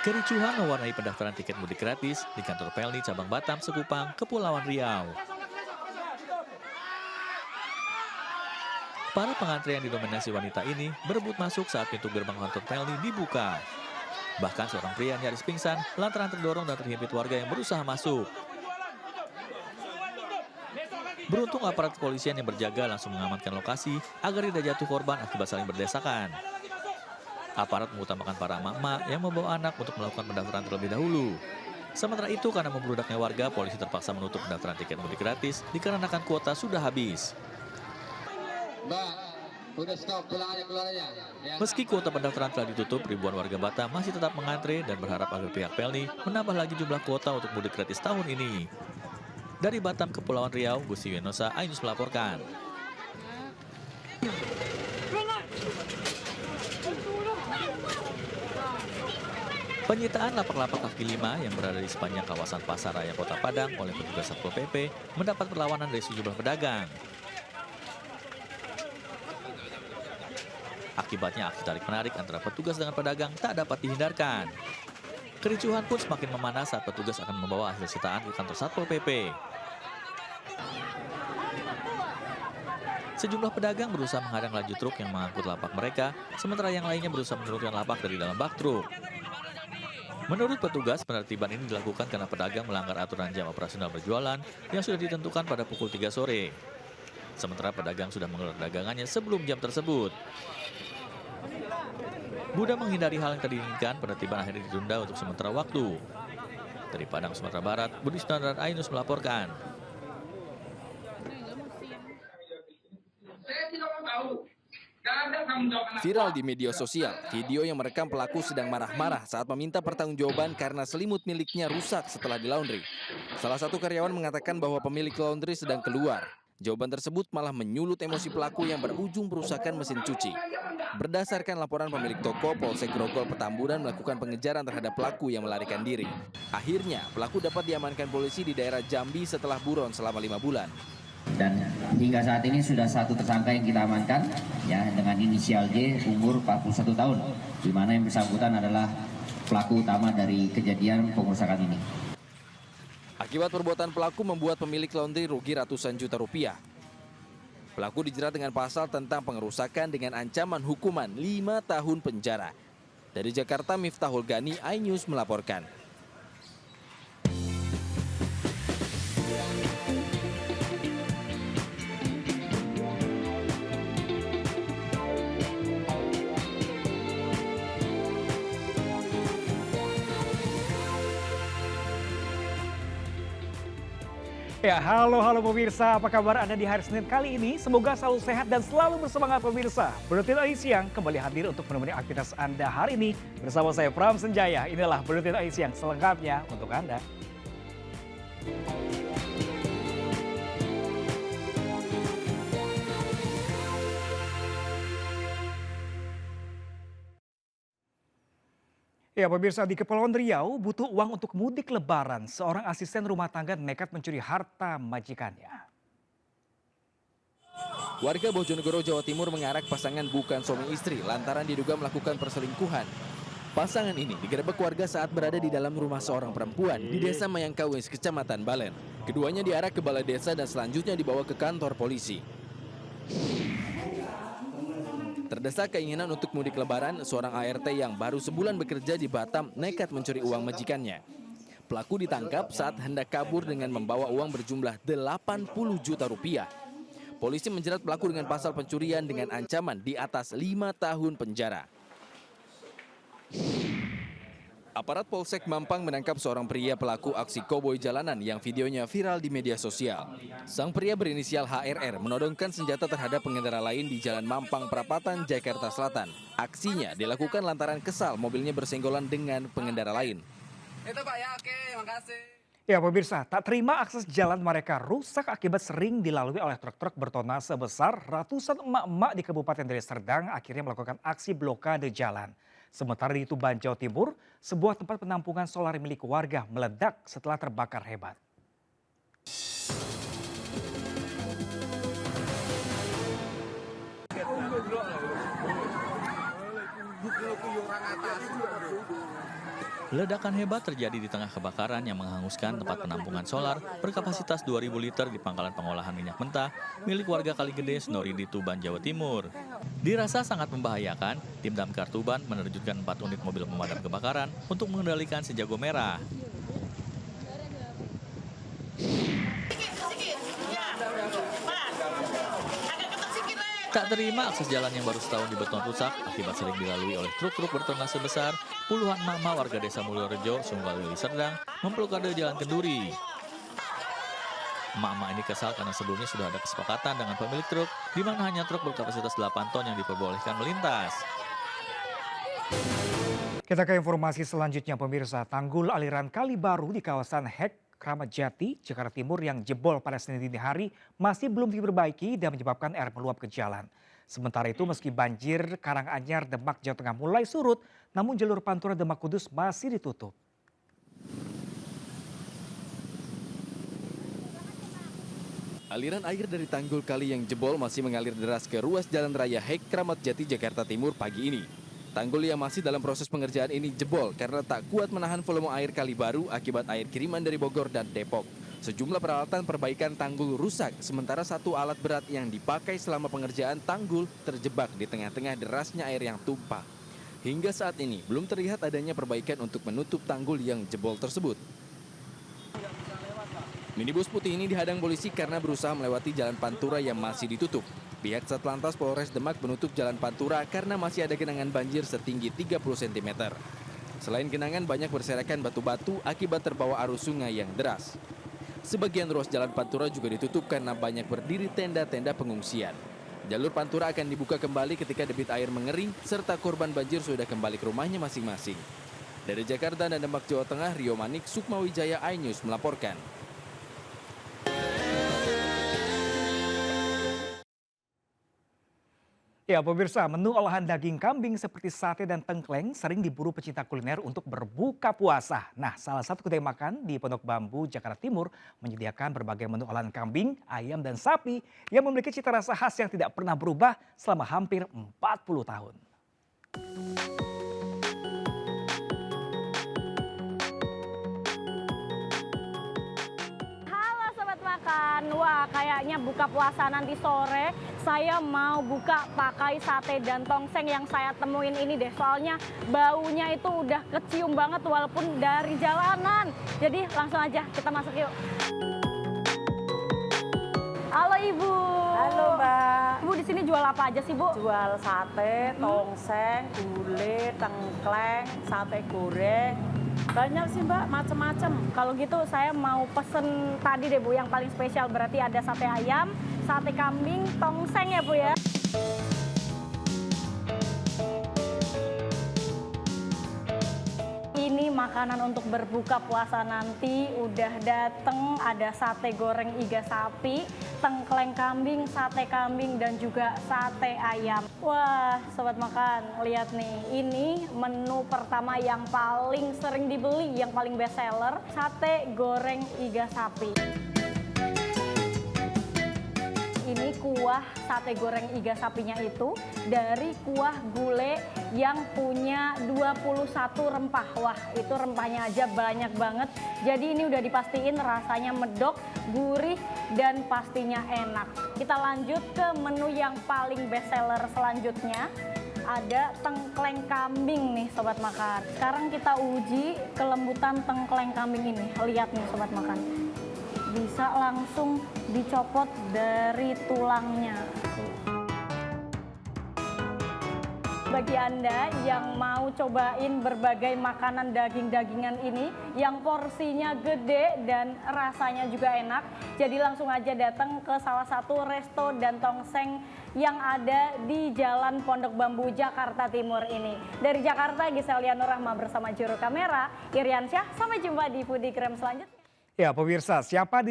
Kericuhan mewarnai pendaftaran tiket mudik gratis di kantor Pelni Cabang Batam, Sekupang, Kepulauan Riau. Para pengantre yang didominasi wanita ini berebut masuk saat pintu gerbang kantor Pelni dibuka. Bahkan seorang pria nyaris pingsan lantaran terdorong dan terhimpit warga yang berusaha masuk. Beruntung aparat kepolisian yang berjaga langsung mengamankan lokasi agar tidak jatuh korban akibat saling berdesakan. Aparat mengutamakan para emak-emak yang membawa anak untuk melakukan pendaftaran terlebih dahulu. Sementara itu, karena membludaknya warga, polisi terpaksa menutup pendaftaran tiket mudik gratis dikarenakan kuota sudah habis. Mbak, udah stop, pulang aja keluarnya. Meski kuota pendaftaran telah ditutup, ribuan warga Batam masih tetap mengantre dan berharap agar pihak Pelni menambah lagi jumlah kuota untuk mudik gratis tahun ini. Dari Batam, Kepulauan Riau, Gusti Wenosa, iNews melaporkan. Penyitaan lapak-lapak kaki lima yang berada di sepanjang kawasan Pasar Raya Kota Padang oleh petugas Satpol PP mendapat perlawanan dari sejumlah pedagang. Akibatnya aksi tarik-menarik antara petugas dengan pedagang tak dapat dihindarkan. Kericuhan pun semakin memanas saat petugas akan membawa hasil sitaan ke kantor Satpol PP. Sejumlah pedagang berusaha menghadang laju truk yang mengangkut lapak mereka, sementara yang lainnya berusaha menurunkan lapak dari dalam bak truk. Menurut petugas, penertiban ini dilakukan karena pedagang melanggar aturan jam operasional berjualan yang sudah ditentukan pada pukul 3 sore. Sementara pedagang sudah menggelar dagangannya sebelum jam tersebut. Guna menghindari hal yang tak diinginkan, penertiban akhirnya ditunda untuk sementara waktu. Dari Padang, Sumatera Barat, Budi Standar, iNews melaporkan. Viral di media sosial, video yang merekam pelaku sedang marah-marah saat meminta pertanggungjawaban karena selimut miliknya rusak setelah dilaundry. Salah satu karyawan mengatakan bahwa pemilik laundry sedang keluar. Jawaban tersebut malah menyulut emosi pelaku yang berujung perusakan mesin cuci. Berdasarkan laporan pemilik toko, Polsek Grogol Petamburan melakukan pengejaran terhadap pelaku yang melarikan diri. Akhirnya, pelaku dapat diamankan polisi di daerah Jambi setelah buron selama 5 bulan. Dan hingga saat ini sudah satu tersangka yang kita amankan ya dengan inisial J umur 41 tahun, di mana yang bersangkutan adalah pelaku utama dari kejadian pengerusakan ini. Akibat perbuatan pelaku membuat pemilik laundry rugi ratusan juta rupiah. Pelaku dijerat dengan pasal tentang pengerusakan dengan ancaman hukuman 5 tahun penjara. Dari Jakarta, Miftahul Gani, iNews melaporkan. Ya, halo pemirsa, apa kabar Anda di hari Senin kali ini? Semoga selalu sehat dan selalu bersemangat pemirsa. Buletin AI Siang kembali hadir untuk menemani aktivitas Anda hari ini bersama saya Pram Senjaya. Inilah Buletin AI Siang selengkapnya untuk Anda. Ya pemirsa, di Kepulauan Riau butuh uang untuk mudik lebaran. Seorang asisten rumah tangga nekat mencuri harta majikannya. Warga Bojonegoro, Jawa Timur mengarak pasangan bukan suami istri lantaran diduga melakukan perselingkuhan. Pasangan ini digerebek warga saat berada di dalam rumah seorang perempuan di Desa Mayangkawis, Kecamatan Balen. Keduanya diarak ke balai desa dan selanjutnya dibawa ke kantor polisi. Terdesak keinginan untuk mudik lebaran, seorang ART yang baru sebulan bekerja di Batam nekat mencuri uang majikannya. Pelaku ditangkap saat hendak kabur dengan membawa uang berjumlah 80 juta rupiah. Polisi menjerat pelaku dengan pasal pencurian dengan ancaman di atas 5 tahun penjara. Aparat Polsek Mampang menangkap seorang pria pelaku aksi koboi jalanan yang videonya viral di media sosial. Sang pria berinisial HRR menodongkan senjata terhadap pengendara lain di Jalan Mampang Prapatan, Jakarta Selatan. Aksinya dilakukan lantaran kesal mobilnya bersenggolan dengan pengendara lain. Itu Pak ya, oke, makasih. Ya pemirsa, tak terima akses jalan mereka rusak akibat sering dilalui oleh truk-truk bertona sebesar, ratusan emak-emak di Kabupaten Deli Serdang akhirnya melakukan aksi blokade jalan. Sementara di Tuban, Jawa Timur, sebuah tempat penampungan solar milik warga meledak setelah terbakar hebat. Ledakan hebat terjadi di tengah kebakaran yang menghanguskan tempat penampungan solar berkapasitas 2.000 liter di pangkalan pengolahan minyak mentah milik warga Kaligede, Sendori di Tuban, Jawa Timur. Dirasa sangat membahayakan, tim Damkar Tuban menerjunkan 4 unit mobil pemadam kebakaran untuk mengendalikan si jago merah. Tak terima akses jalan yang baru setahun dibeton rusak akibat sering dilalui oleh truk-truk bertonnase besar, puluhan emak-emak warga desa Mulyorejo, Sunggal Wili Serdang memblokade jalan Kenduri. Emak-emak ini kesal karena sebelumnya sudah ada kesepakatan dengan pemilik truk, di mana hanya truk berkapasitas 8 ton yang diperbolehkan melintas. Kita ke informasi selanjutnya, pemirsa. Tanggul aliran kali baru di kawasan Hek Kramat Jati, Jakarta Timur yang jebol pada Senin dini hari masih belum diperbaiki dan menyebabkan air meluap ke jalan. Sementara itu meski banjir Karanganyar, Demak, Jawa Tengah mulai surut, namun jalur Pantura Demak Kudus masih ditutup. Aliran air dari tanggul kali yang jebol masih mengalir deras ke ruas Jalan Raya Hek Kramat Jati, Jakarta Timur pagi ini. Tanggul yang masih dalam proses pengerjaan ini jebol karena tak kuat menahan volume air kali baru akibat air kiriman dari Bogor dan Depok. Sejumlah peralatan perbaikan tanggul rusak, sementara satu alat berat yang dipakai selama pengerjaan tanggul terjebak di tengah-tengah derasnya air yang tumpah. Hingga saat ini belum terlihat adanya perbaikan untuk menutup tanggul yang jebol tersebut. Minibus putih ini dihadang polisi karena berusaha melewati jalan Pantura yang masih ditutup. Pihak Satlantas Polres Demak menutup jalan Pantura karena masih ada genangan banjir setinggi 30 cm. Selain genangan, banyak berserakan batu-batu akibat terbawa arus sungai yang deras. Sebagian ruas jalan Pantura juga ditutup karena banyak berdiri tenda-tenda pengungsian. Jalur Pantura akan dibuka kembali ketika debit air mengering serta korban banjir sudah kembali ke rumahnya masing-masing. Dari Jakarta dan Demak, Jawa Tengah, Rio Manik, Sukmawijaya, iNews melaporkan. Ya pemirsa, menu olahan daging kambing seperti sate dan tengkleng sering diburu pecinta kuliner untuk berbuka puasa. Nah, salah satu kedai makan di Pondok Bambu, Jakarta Timur menyediakan berbagai menu olahan kambing, ayam, dan sapi yang memiliki cita rasa khas yang tidak pernah berubah selama hampir 40 tahun. Wah, kayaknya buka puasa nanti sore saya mau buka pakai sate dan tongseng yang saya temuin ini deh. Soalnya baunya itu udah kecium banget walaupun dari jalanan. Jadi langsung aja kita masuk yuk. Halo Ibu. Halo Mbak. Ibu di sini jual apa aja sih Bu? Jual sate, tongseng, gulai, tengkleng, sate goreng. Banyak sih Mbak, macem-macem. Kalau gitu saya mau pesen tadi deh Bu, yang paling spesial berarti ada sate ayam, sate kambing, tongseng ya Bu ya. Ini makanan untuk berbuka puasa nanti udah dateng, ada sate goreng iga sapi, tengkleng kambing, sate kambing, dan juga sate ayam. Wah, sobat makan, lihat nih, ini menu pertama yang paling sering dibeli, yang paling best seller, sate goreng iga sapi. Ini kuah sate goreng iga sapinya itu dari kuah gulai yang punya 21 rempah. Wah, itu rempahnya aja banyak banget. Jadi ini udah dipastiin rasanya medok, gurih, dan pastinya enak. Kita lanjut ke menu yang paling best seller selanjutnya. Ada tengkleng kambing nih sobat makan. Sekarang kita uji kelembutan tengkleng kambing ini. Lihat nih sobat makan. Bisa langsung dicopot dari tulangnya. Bagi Anda yang mau cobain berbagai makanan daging-dagingan ini yang porsinya gede dan rasanya juga enak, jadi langsung aja datang ke salah satu resto dan tongseng yang ada di Jalan Pondok Bambu, Jakarta Timur ini. Dari Jakarta, Giselia Nur Rahma bersama juru kamera Iriansyah. Sampai jumpa di Foodie Krem selanjutnya. Ya pemirsa, siapa di